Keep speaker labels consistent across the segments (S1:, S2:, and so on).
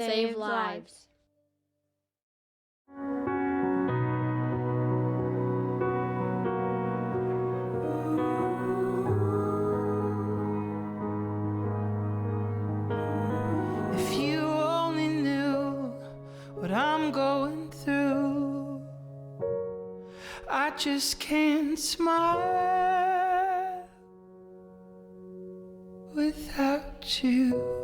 S1: Save lives.
S2: If you only knew what I'm going through, I just can't smile without you.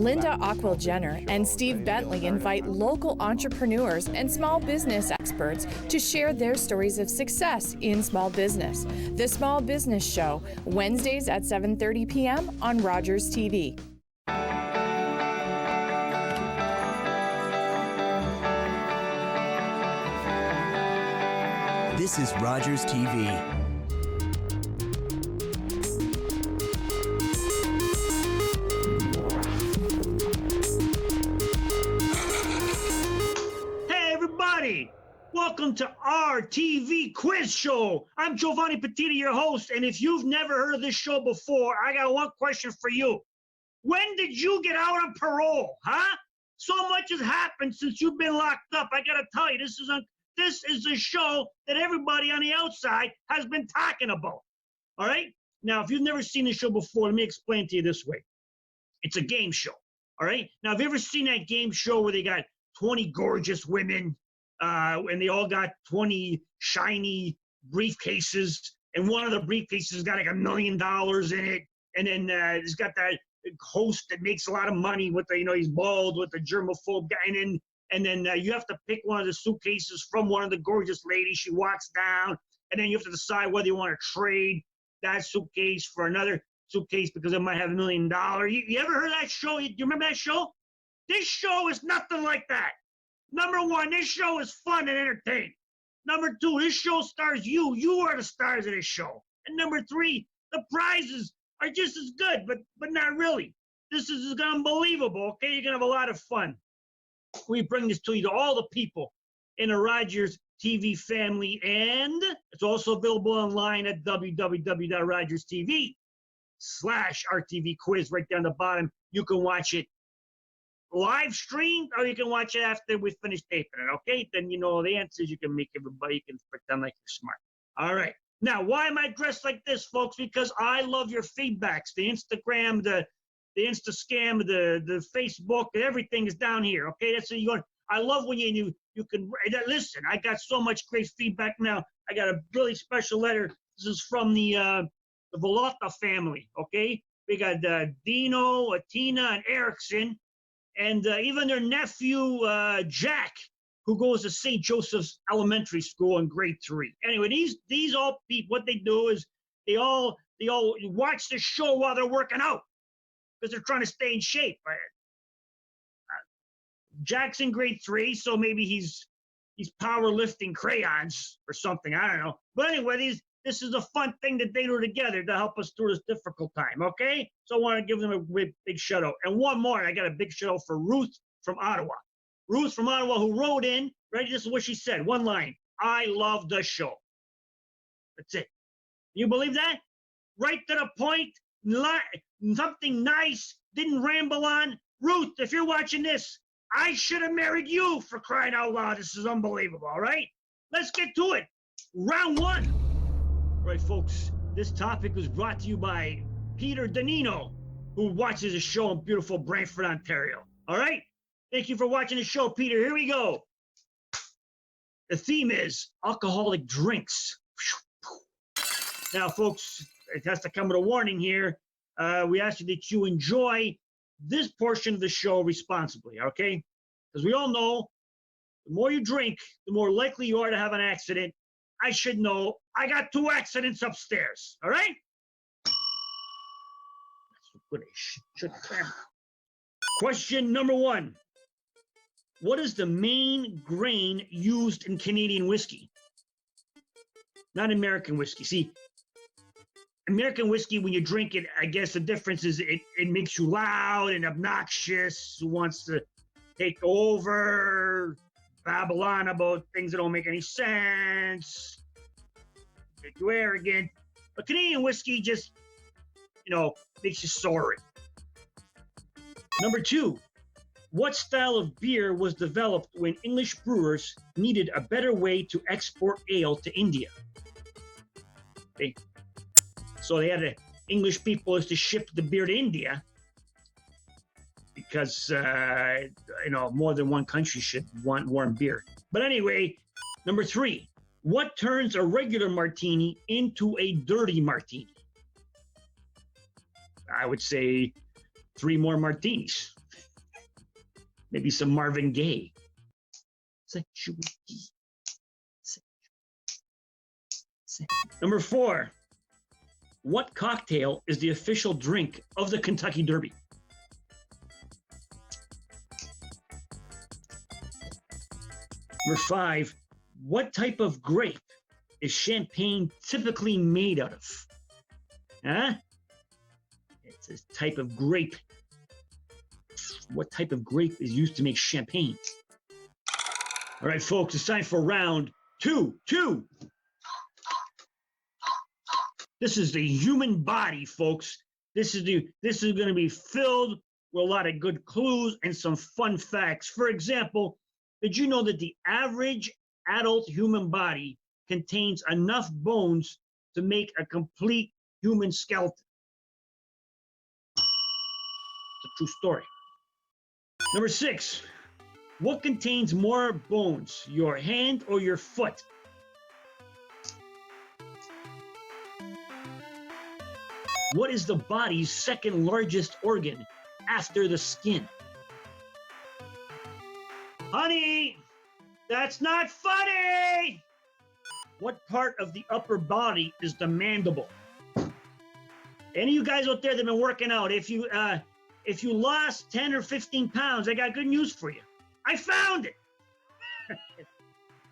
S3: Linda Ockwell-Jenner and Steve Bentley invite local entrepreneurs and small business experts to share their stories of success in small business. The Small Business Show, Wednesdays at 7:30 p.m. on Rogers TV.
S4: This is Rogers TV.
S5: Welcome to RTV Quiz Show. I'm Giovanni Petiti, your host, and if you've never heard of this show before, I got one question for you. When did you get out on parole, huh? So much has happened since you've been locked up. I gotta tell you, this is a show that everybody on the outside has been talking about, all right? Now, if you've never seen this show before, let me explain to you this way. It's a game show, all right? Now, have you ever seen that game show where they got 20 gorgeous women, and they all got 20 shiny briefcases, and one of the briefcases got like $1 million in it, and then it's got that host that makes a lot of money with the, he's bald with the germaphobe guy, and then you have to pick one of the suitcases from one of the gorgeous ladies. She walks down, and then you have to decide whether you want to trade that suitcase for another suitcase because it might have $1 million. You ever heard that show? You remember that show? This show is nothing like that. Number one, this show is fun and entertaining. Number two, this show stars you. You are the stars of this show. And number three, the prizes are just as good, but not really. This is unbelievable, okay? You're going to have a lot of fun. We bring this to you, to all the people in the Rogers TV family, and it's also available online at www.rogerstv/RTV Quiz. Right down the bottom, you can watch it live streamed, or you can watch it after we finish taping it, okay? Then you know the answers. You can make everybody, you can pretend like you're smart. All right. Now, why am I dressed like this, folks? Because I love your feedbacks. The Instagram, the Insta-scam, the Facebook, everything is down here, okay? That's what you go. I love when you can, listen, I got so much great feedback now. I got a really special letter. This is from the Volota family, okay? We got Dino, Atina, and Erickson. And even their nephew, Jack, who goes to St. Joseph's Elementary School in grade 3. Anyway, these all people, what they do is they all watch the show while they're working out because they're trying to stay in shape. Jack's in grade 3, so maybe he's powerlifting crayons or something. I don't know. But anyway, this is a fun thing that they do together to help us through this difficult time, okay? So I want to give them a big shout out. And one more, I got a big shout out for Ruth from Ottawa. Ruth from Ottawa, who wrote in, right? This is what she said. One line: I love the show. That's it. You believe that? Right to the point, something nice, didn't ramble on. Ruth, if you're watching this, I should have married you, for crying out loud. This is unbelievable, all right? Let's get to it. Round one. All right, folks, this topic was brought to you by Peter Danino, who watches a show in beautiful Brantford, Ontario. All right? Thank you for watching the show, Peter. Here we go. The theme is alcoholic drinks. Now, folks, it has to come with a warning here. We ask you that you enjoy this portion of the show responsibly, okay? Because we all know the more you drink, the more likely you are to have an accident. I should know. I got 2 accidents upstairs, all right? That's good. Question number 1. What is the main grain used in Canadian whiskey? Not American whiskey. See, American whiskey, when you drink it, I guess the difference is it makes you loud and obnoxious, who wants to take over, babble on about things that don't make any sense, make you arrogant. But Canadian whiskey just makes you sorry. Number 2, what style of beer was developed when English brewers needed a better way to export ale to India? Okay. So they had English people used to ship the beer to India because, more than one country should want warm beer. But anyway, number 3, what turns a regular martini into a dirty martini? I would say 3 more martinis. Maybe some Marvin Gaye. Number 4, what cocktail is the official drink of the Kentucky Derby? Number 5, what type of grape is champagne typically made out of? Huh? It's a type of grape. What type of grape is used to make champagne? All right, folks, it's time for round 2. This is the human body, folks. This is going to be filled with a lot of good clues and some fun facts. For example, did you know that the average adult human body contains enough bones to make a complete human skeleton? It's a true story. Number 6, what contains more bones, your hand or your foot? What is the body's second largest organ after the skin? Honey, that's not funny! What part of the upper body is the mandible? Any of you guys out there that have been working out, if you lost 10 or 15 pounds, I got good news for you. I found it. It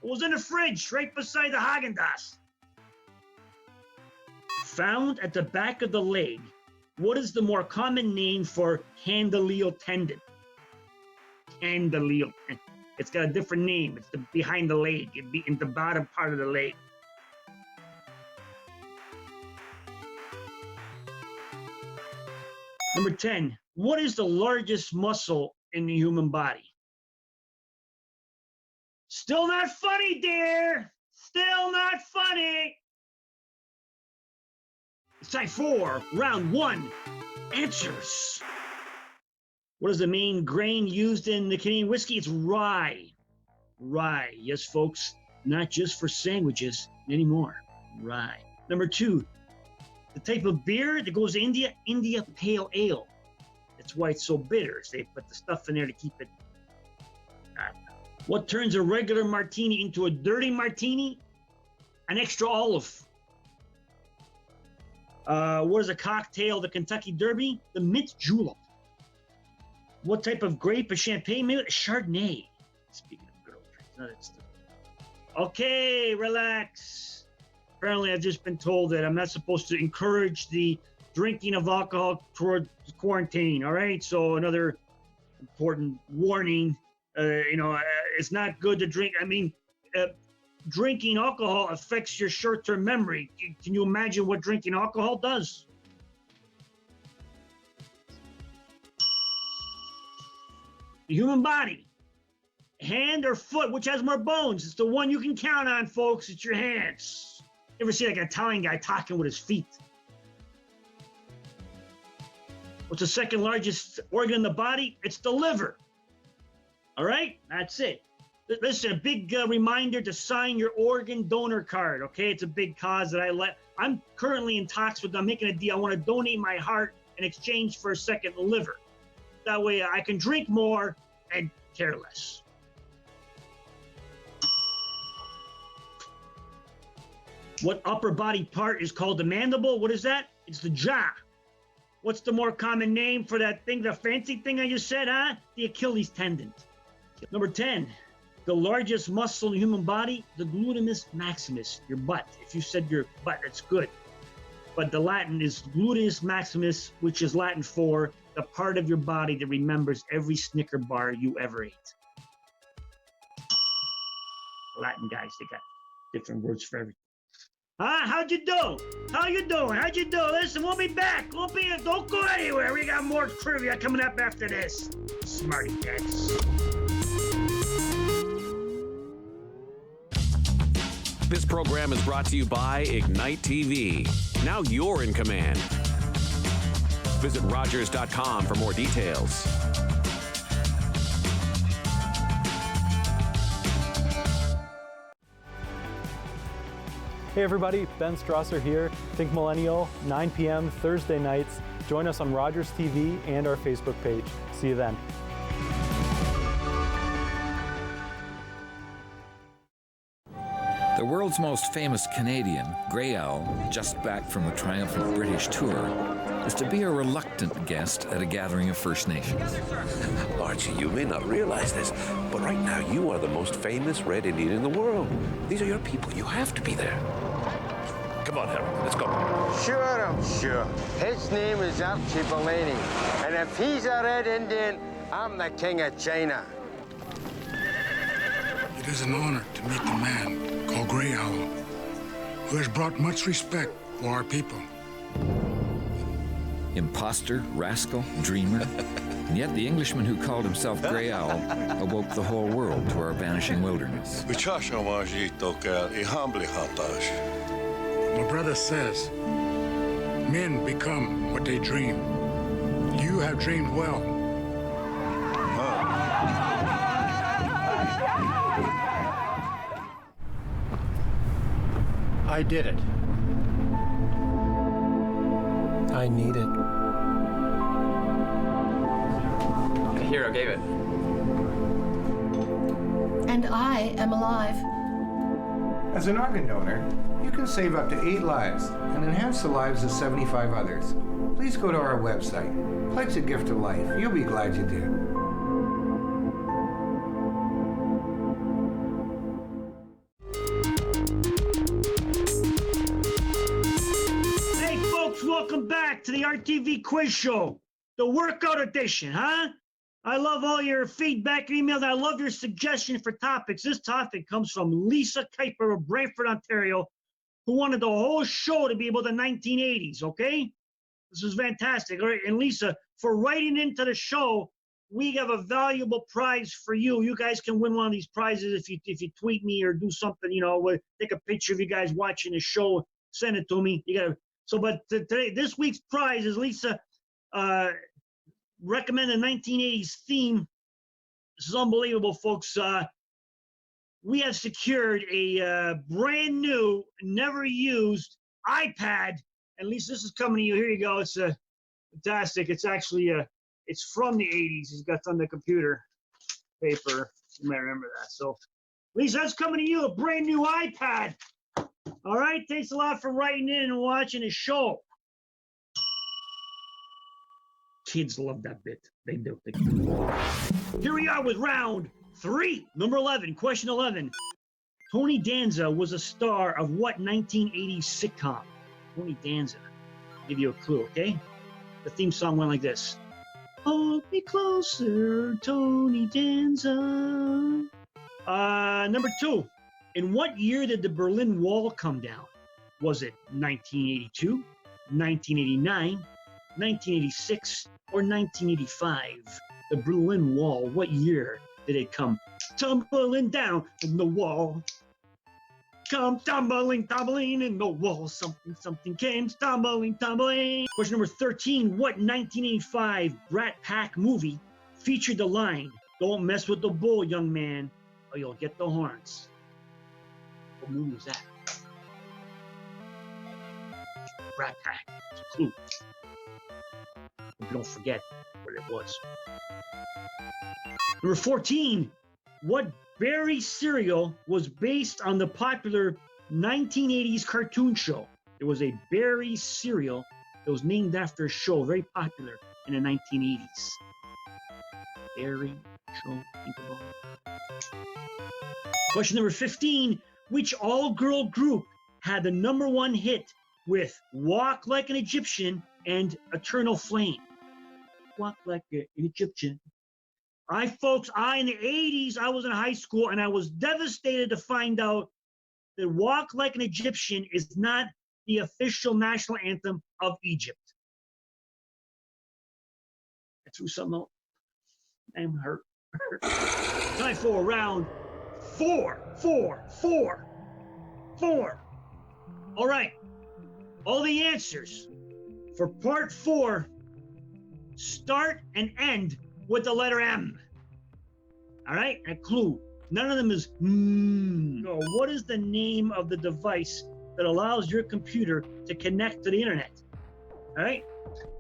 S5: was in the fridge right beside the Haagen-Dazs. Found at the back of the leg, what is the more common name for candileal tendon? Candileal. It's got a different name. It's behind the leg. It'd be in the bottom part of the leg. Number 10, what is the largest muscle in the human body? Still not funny, dear. Still not funny. It's time for round 1. Answers. What is the main grain used in the Canadian whiskey? It's rye. Rye. Yes, folks. Not just for sandwiches anymore. Rye. Number 2, the type of beer that goes to India, India Pale Ale. That's why it's so bitter. They put the stuff in there to keep it. What turns a regular martini into a dirty martini? An extra olive. What is a cocktail, the Kentucky Derby? The mint julep. What type of grape is champagne made with? Chardonnay. Speaking of girl drinks. Okay, relax. Apparently, I've just been told that I'm not supposed to encourage the drinking of alcohol toward quarantine, all right? So another important warning, it's not good to drink. Drinking alcohol affects your short-term memory. Can you imagine what drinking alcohol does? The human body, hand or foot, which has more bones? It's the one you can count on, folks. It's your hands. You ever see like an Italian guy talking with his feet? What's the second largest organ in the body? It's the liver. All right, that's it. Listen, a big reminder to sign your organ donor card, okay? It's a big cause that I'm currently in talks with them, making a deal. I want to donate my heart in exchange for a second liver. That way I can drink more and care less. What upper body part is called the mandible? What is that? It's the jaw. What's the more common name for that thing, the fancy thing I just said, huh? The Achilles tendon. Number 10, the largest muscle in the human body, the gluteus maximus, your butt. If you said your butt, that's good. But the Latin is gluteus maximus, which is Latin for the part of your body that remembers every Snicker bar you ever ate. Latin guys, they got different words for everything. Huh? How'd you do? How you doing? How'd you do? Listen, we'll be back. Don't go anywhere. We got more trivia coming up after this. Smarty cats.
S1: This program is brought to you by Ignite TV. Now you're in command. Visit Rogers.com for more details.
S6: Hey everybody, Ben Strasser here. Think Millennial, 9 p.m. Thursday nights. Join us on Rogers TV and our Facebook page. See you then.
S7: The world's most famous Canadian, Grey Owl, just back from a triumphant British tour, is to be a reluctant guest at a gathering of First Nations.
S8: Archie, you may not realize this, but right now you are the most famous Red Indian in the world. These are your people. You have to be there. Come on, Harry, let's go.
S9: Sure, I'm sure. His name is Archie Bellini, and if he's a Red Indian, I'm the King of China.
S10: It is an honor to meet the man called Grey Owl, who has brought much respect for our people.
S7: Imposter, rascal, dreamer, and yet the Englishman who called himself Grey Owl awoke the whole world to our vanishing wilderness.
S10: My brother says, men become what they dream. You have dreamed well.
S11: I did it. I need it.
S12: The hero gave it.
S13: And I am alive.
S14: As an organ donor, you can save up to 8 lives and enhance the lives of 75 others. Please go to our website. Pledge a gift of life. You'll be glad you did.
S5: Welcome back to the RTV Quiz Show, the workout edition, huh? I love all your feedback and emails. I love your suggestion for topics. This topic comes from Lisa Kuiper of Brantford, Ontario, who wanted the whole show to be about the 1980s, okay? This is fantastic. All right, and Lisa, for writing into the show, we have a valuable prize for you. You guys can win one of these prizes if you tweet me or do something, you know, take a picture of you guys watching the show, send it to me. You got to. So, but today, this week's prize is Lisa recommended 1980s theme. This is unbelievable, folks. We have secured a brand new, never used iPad. And Lisa, this is coming to you. Here you go. It's fantastic. It's actually it's from the 80s. It's got on the computer paper. You might remember that. So, Lisa, that's coming to you. A brand new iPad. All right, thanks a lot for writing in and watching the show. Kids love that bit. They do. Here we are with round 3, number 11, question 11. Tony Danza was a star of what 1980s sitcom? Tony Danza. I'll give you a clue, okay? The theme song went like this. Hold me closer, Tony Danza. Number 2. In what year did the Berlin Wall come down? Was it 1982, 1989, 1986, or 1985? The Berlin Wall, what year did it come tumbling down in the wall? Come tumbling, tumbling in the wall. Something came tumbling, tumbling. Question number 13. What 1985 Brat Pack movie featured the line, "Don't mess with the bull, young man, or you'll get the horns"? What movie was that? Brat Pack. It's a clue. But don't forget what it was. Number 14. What berry cereal was based on the popular 1980s cartoon show? There was a berry cereal that was named after a show very popular in the 1980s. Berry show. Think about it. Question number 15. Which all-girl group had the #1 hit with Walk Like an Egyptian and Eternal Flame? Walk like an Egyptian. Folks, in the 80s, I was in high school, and I was devastated to find out that Walk Like an Egyptian is not the official national anthem of Egypt? I threw something out. I'm hurt. Time for round four. All right. All the answers for part 4 start and end with the letter M. All right? A clue. None of them is So what is the name of the device that allows your computer to connect to the internet? All right?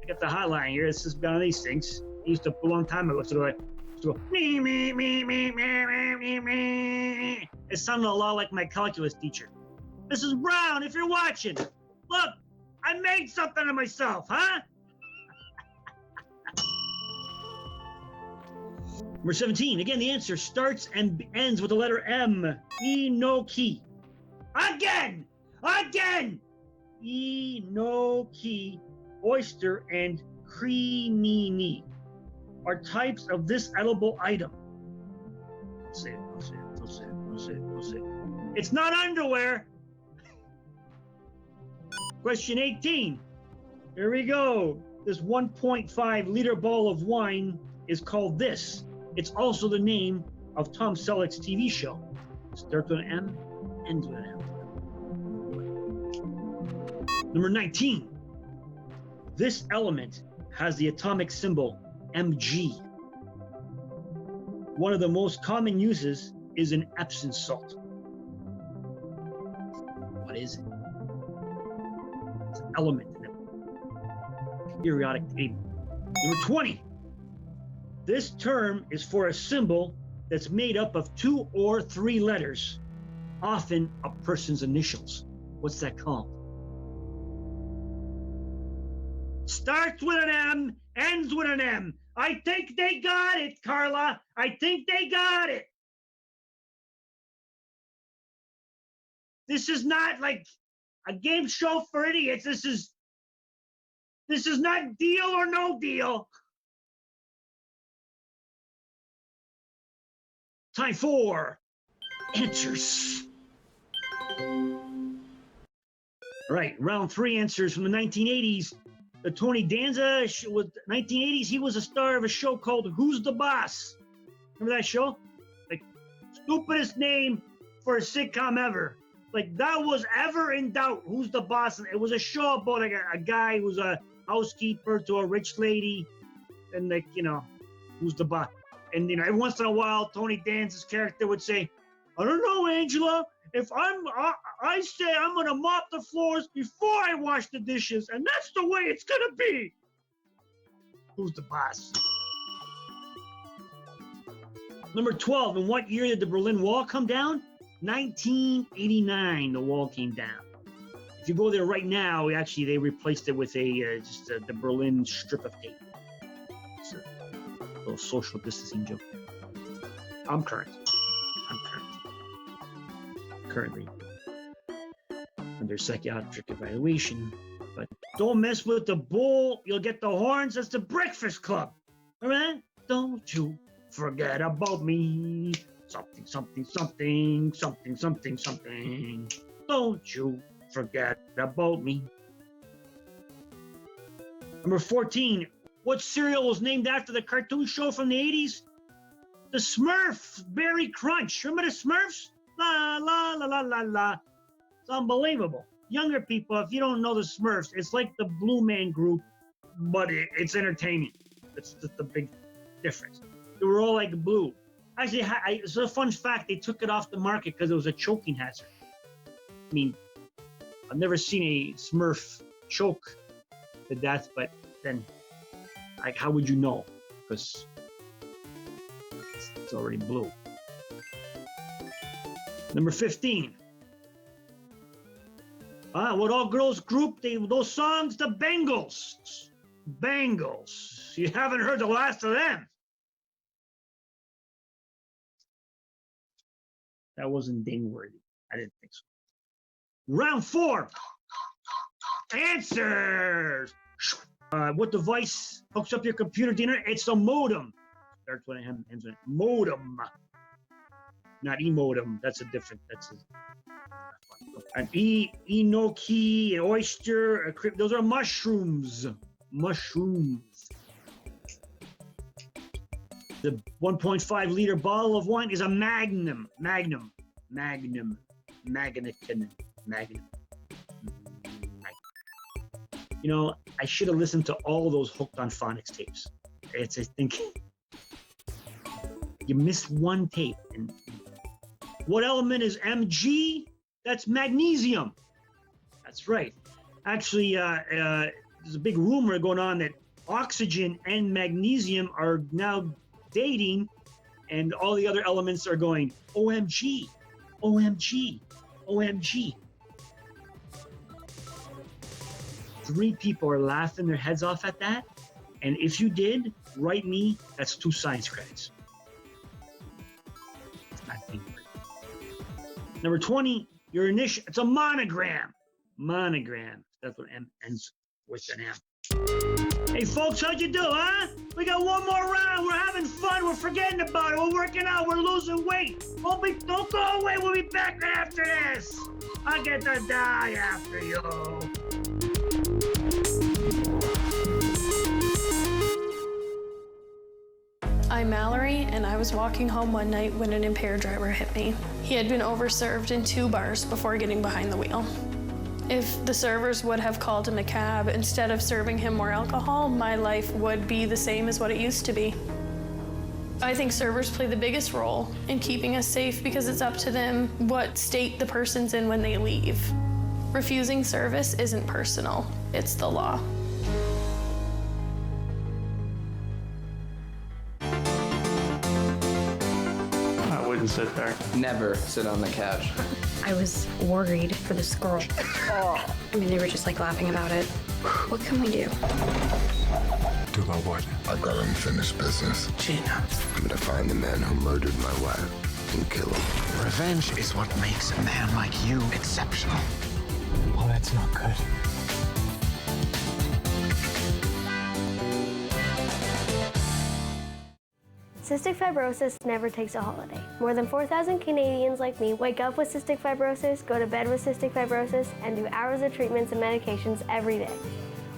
S5: I got the hotline here. This is one of these things. I used to a long time ago. So me. It sounded a lot like my calculus teacher. Mrs. Brown, if you're watching, look, I made something of myself, huh? Number 17, again, the answer starts and ends with the letter M. Enoki. Again! Enoki, oyster, and cremini are types of this edible item. Say it. It's not underwear. Question 18. Here we go. This 1.5 liter bottle of wine is called this. It's also the name of Tom Selleck's TV show. Starts with an M, ends with an M. Number 19. This element has the atomic symbol Mg. One of the most common uses is in Epsom salt. What is it? It's an element in the periodic table. Number 20. This term is for a symbol that's made up of 2 or 3 letters, often a person's initials. What's that called? Starts with an M, ends with an M. I think they got it, Carla. I think they got it. This is not like a game show for idiots. This is not Deal or No Deal. Time for answers. All right, round 3 answers from the 1980s. The Tony Danza was 1980s. He was a star of a show called Who's the Boss? Remember that show? Like, stupidest name for a sitcom ever. Like, that was ever in doubt. Who's the boss? It was a show about like a guy who's a housekeeper to a rich lady, and like, you know, who's the boss? And you know, every once in a while, Tony Danza's character would say, "I don't know, Angela. If I say I'm gonna mop the floors before I wash the dishes, and that's the way it's gonna be." Who's the boss? Number 12. In what year did the Berlin Wall come down? 1989. The wall came down. If you go there right now, actually they replaced it with the Berlin strip of tape. It's a little social distancing joke there. I'm currently under psychiatric evaluation, but don't mess with the bull, you'll get the horns. That's the Breakfast Club. All right? Don't you forget about me. Something. Don't you forget about me. Number 14. What cereal was named after the cartoon show from the 80s? The Smurfs Berry Crunch. Remember the Smurfs? La, la, la, la, la, la. It's unbelievable. Younger people, if you don't know the Smurfs, it's like the Blue Man Group, but it's entertaining. That's just the big difference. They were all like blue. Actually, it's a fun fact. They took it off the market because it was a choking hazard. I mean, I've never seen a Smurf choke to death, but then, like, how would you know? Because it's already blue. Number 15. What all girls group, those songs, the Bangles. Bangles. You haven't heard the last of them. That wasn't ding-worthy. I didn't think so. Round 4. Answers. What device hooks up your computer to the internet? It's a modem. Starts with an M, ends with modem. Not emodem. That's a different. That's a. an enoki, an oyster, those are mushrooms. Mushrooms. The 1.5 liter bottle of wine is a Magnum. You know, I should have listened to all those Hooked on Phonics tapes. I think you missed one tape. And what element is Mg? That's magnesium. That's right. Actually, there's a big rumor going on that oxygen and magnesium are now dating, and all the other elements are going, OMG, OMG, OMG. 3 people are laughing their heads off at that. And if you did, write me, that's 2 science credits. It's not being great. Number 20, your initial, it's a monogram. Monogram. That's what M ends with an M. Hey folks, how'd you do, huh? We got one more round. We're having fun. We're forgetting about it. We're working out. We're losing weight. Don't go away. We'll be back after this. I get to die after you.
S15: I'm Mallory, and I was walking home one night when an impaired driver hit me. He had been overserved in 2 bars before getting behind the wheel. If the servers would have called him a cab instead of serving him more alcohol, my life would be the same as what it used to be. I think servers play the biggest role in keeping us safe because it's up to them what state the person's in when they leave. Refusing service isn't personal, it's the law.
S11: I wouldn't sit there.
S12: Never sit on the couch.
S16: I was worried for this girl. I mean, they were just like laughing about it. What can we do?
S10: Do about what?
S17: I've got unfinished business.
S16: Gina.
S17: I'm gonna find the man who murdered my wife and kill him.
S18: Revenge is what makes a man like you exceptional.
S11: Well, that's not good.
S19: Cystic fibrosis never takes a holiday. More than 4,000 Canadians like me wake up with cystic fibrosis, go to bed with cystic fibrosis, and do hours of treatments and medications every day.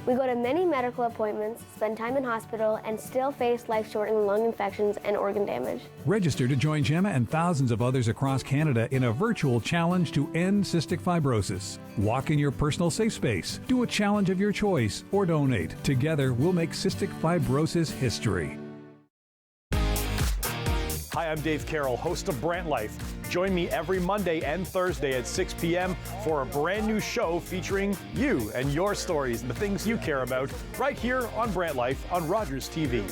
S19: We go to many medical appointments, spend time in hospital, and still face life-shortening lung infections and organ damage.
S20: Register to join Gemma and thousands of others across Canada in a virtual challenge to end cystic fibrosis. Walk in your personal safe space, do a challenge of your choice, or donate. Together, we'll make cystic fibrosis history.
S6: Hi, I'm Dave Carroll, host of Brant Life. Join me every Monday and Thursday at 6 p.m. for a brand new show featuring you and your stories and the things you care about right here on Brant Life on Rogers TV.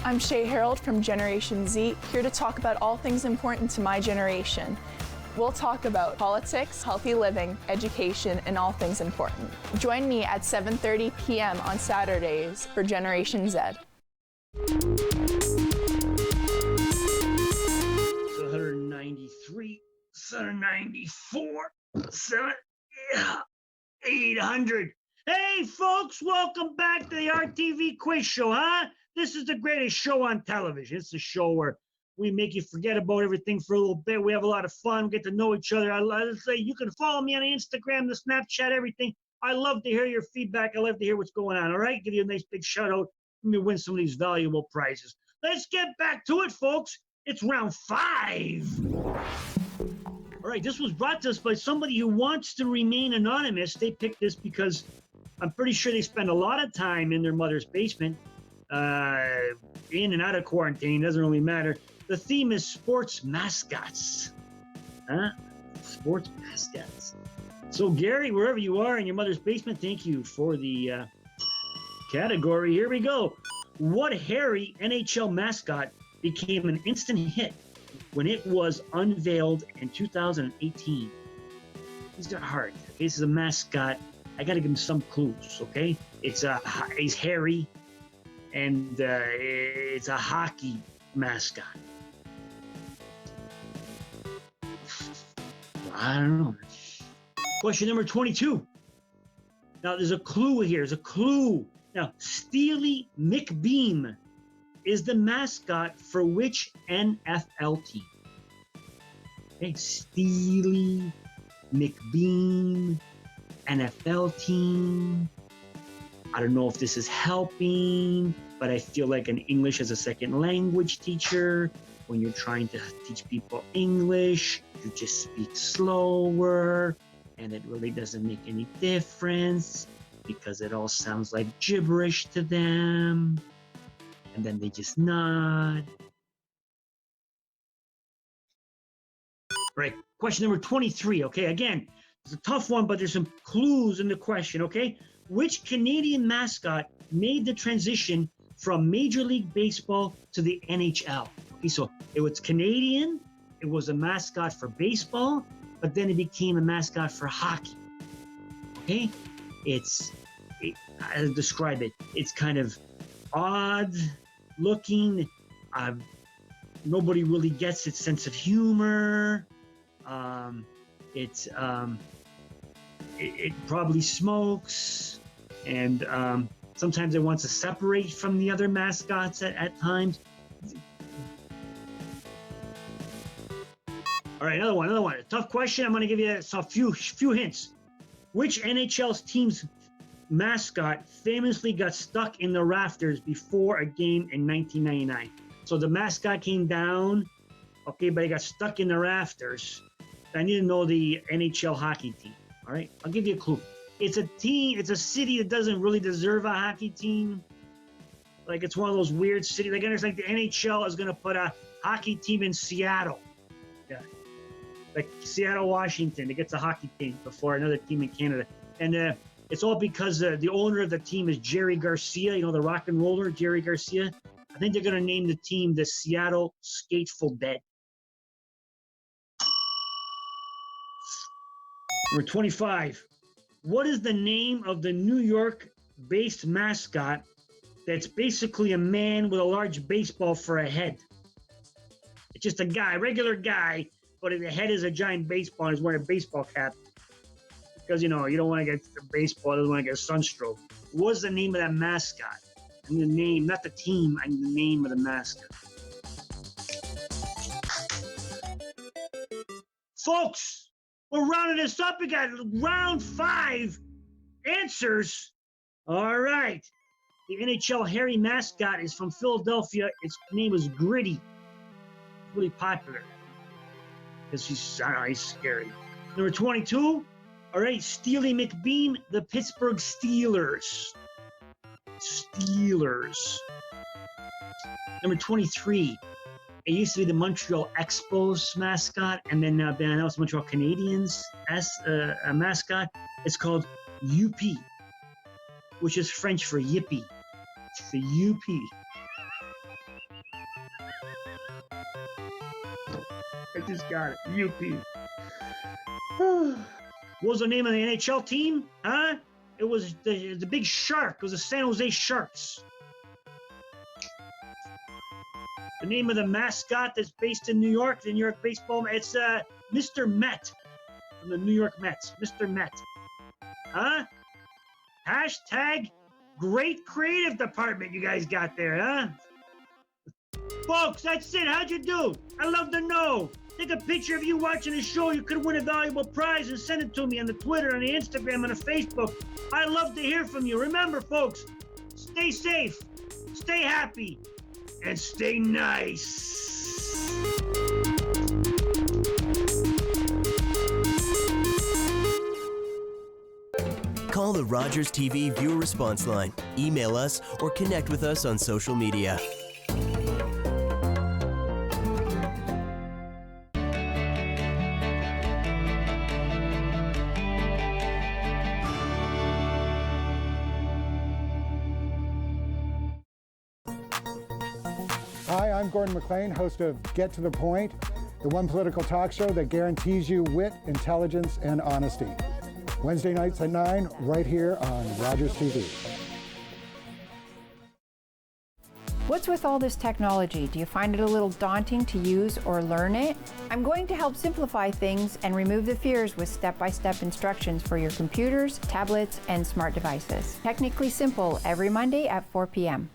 S21: I'm Shay Harold from Generation Z, here to talk about all things important to my generation. We'll talk about politics, healthy living, education, and all things important. Join me at 7:30 p.m. on Saturdays for Generation Z.
S5: 793, 794, 800. Hey, folks, welcome back to the RTV Quiz Show, huh? This is the greatest show on television. It's the show where we make you forget about everything for a little bit. We have a lot of fun, get to know each other. Let's say you can follow me on Instagram, the Snapchat, everything. I love to hear your feedback. I love to hear what's going on, all right? Give you a nice big shout out. Let me win some of these valuable prizes. Let's get back to it, folks. It's round 5. All right, this was brought to us by somebody who wants to remain anonymous. They picked this because I'm pretty sure they spend a lot of time in their mother's basement, in and out of quarantine, doesn't really matter. The theme is sports mascots. Huh? Sports mascots. So, Gary, wherever you are in your mother's basement, thank you for the category. Here we go. What hairy NHL mascot became an instant hit when it was unveiled in 2018? These are hard. Okay, this is a mascot. I got to give him some clues, okay? He's hairy, and it's a hockey mascot. I don't know. Question number 22. Now, there's a clue here. There's a clue. Now, Steely McBeam is the mascot for which NFL team? Okay, Steely McBeam, NFL team. I don't know if this is helping, but I feel like an English as a second language teacher, when you're trying to teach people English, you just speak slower, and it really doesn't make any difference because it all sounds like gibberish to them, and then they just nod. All right, question number 23, okay? Again, it's a tough one, but there's some clues in the question, okay? Which Canadian mascot made the transition from Major League Baseball to the NHL? Okay, so it was Canadian, it was a mascot for baseball, but then it became a mascot for hockey. Okay? I'll describe it. It's kind of odd looking. Nobody really gets its sense of humor. It probably smokes, and sometimes it wants to separate from the other mascots at times. All right, another one. A tough question. I'm going to give you a few hints. Which NHL team's mascot famously got stuck in the rafters before a game in 1999? So the mascot came down, okay, but he got stuck in the rafters. I need to know the NHL hockey team. All right, I'll give you a clue. It's a team, it's a city that doesn't really deserve a hockey team. Like, it's one of those weird cities. Like, it's like the NHL is going to put a hockey team in Seattle. Yeah. Like Seattle, Washington, it gets a hockey team before another team in Canada. And it's all because the owner of the team is Jerry Garcia, you know, the rock and roller, Jerry Garcia. I think they're going to name the team the Seattle Skateful Dead. Number 25. What is the name of the New York-based mascot that's basically a man with a large baseball for a head? It's just a guy, regular guy, but the head is a giant baseball and he's wearing a baseball cap. Because, you know, you don't want to get the baseball, you don't want to get a sunstroke. What's the name of that mascot? And the name, not the team, I need the name of the mascot. Folks, we're rounding this up. We got round 5 answers. All right. The NHL hairy mascot is from Philadelphia. Its name is Gritty. It's really popular because he's scary. Number 22. All right, Steely McBeam, the Pittsburgh Steelers. Number 23. It used to be the Montreal Expos mascot, and then now it's Montreal Canadiens mascot. It's called UP, which is French for yippee. It's the UP. I just got it. UP. What was the name of the NHL team? Huh? It was the Big Shark. It was the San Jose Sharks. The name of the mascot that's based in New York, the New York baseball, it's Mr. Met from the New York Mets. Mr. Met. Huh? Hashtag great creative department you guys got there, huh? Folks, that's it. How'd you do? I'd love to know. Take a picture of you watching the show. You could win a valuable prize and send it to me on the Twitter, on the Instagram, on the Facebook. I'd love to hear from you. Remember, folks, stay safe, stay happy, and stay nice.
S4: Call the Rogers TV viewer response line, email us, or connect with us on social media.
S2: Hi, I'm Gordon McLean, host of Get to the Point, the one political talk show that guarantees you wit, intelligence, and honesty. Wednesday nights at 9, right here on Rogers TV.
S22: What's with all this technology? Do you find it a little daunting to use or learn it? I'm going to help simplify things and remove the fears with step-by-step instructions for your computers, tablets, and smart devices. Technically Simple every Monday at 4 p.m.